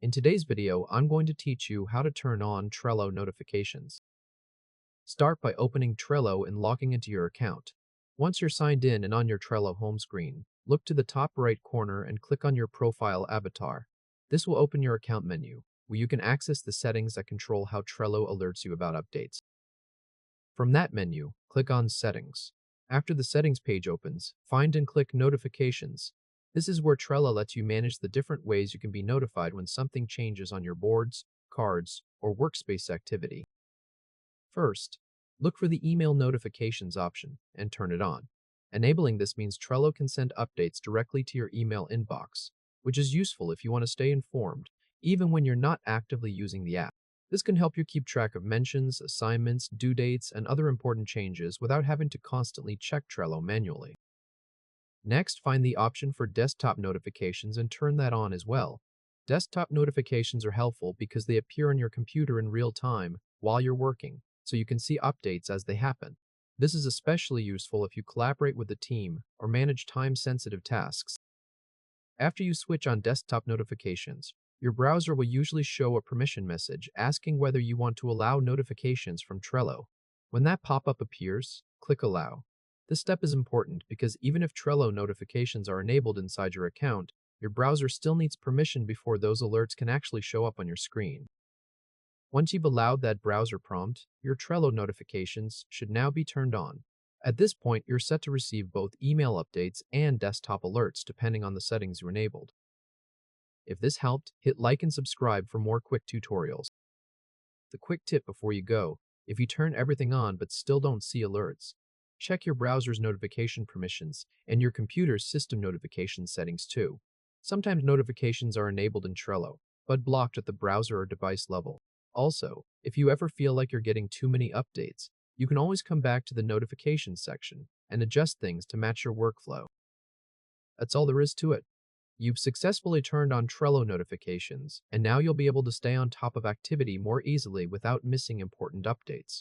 In today's video, I'm going to teach you how to turn on Trello notifications. Start by opening Trello and logging into your account. Once you're signed in and on your Trello home screen, look to the top right corner and click on your profile avatar. This will open your account menu, where you can access the settings that control how Trello alerts you about updates. From that menu, click on Settings. After the Settings page opens, find and click Notifications. This is where Trello lets you manage the different ways you can be notified when something changes on your boards, cards, or workspace activity. First, look for the Email Notifications option and turn it on. Enabling this means Trello can send updates directly to your email inbox, which is useful if you want to stay informed, even when you're not actively using the app. This can help you keep track of mentions, assignments, due dates, and other important changes without having to constantly check Trello manually. Next, find the option for desktop notifications and turn that on as well. Desktop notifications are helpful because they appear on your computer in real time while you're working, so you can see updates as they happen. This is especially useful if you collaborate with a team or manage time-sensitive tasks. After you switch on desktop notifications, your browser will usually show a permission message asking whether you want to allow notifications from Trello. When that pop-up appears, click Allow. This step is important because even if Trello notifications are enabled inside your account, your browser still needs permission before those alerts can actually show up on your screen. Once you've allowed that browser prompt, your Trello notifications should now be turned on. At this point, you're set to receive both email updates and desktop alerts depending on the settings you enabled. If this helped, hit like and subscribe for more quick tutorials. The quick tip before you go: if you turn everything on but still don't see alerts, check your browser's notification permissions and your computer's system notification settings too. Sometimes notifications are enabled in Trello, but blocked at the browser or device level. Also, if you ever feel like you're getting too many updates, you can always come back to the notifications section and adjust things to match your workflow. That's all there is to it. You've successfully turned on Trello notifications, and now you'll be able to stay on top of activity more easily without missing important updates.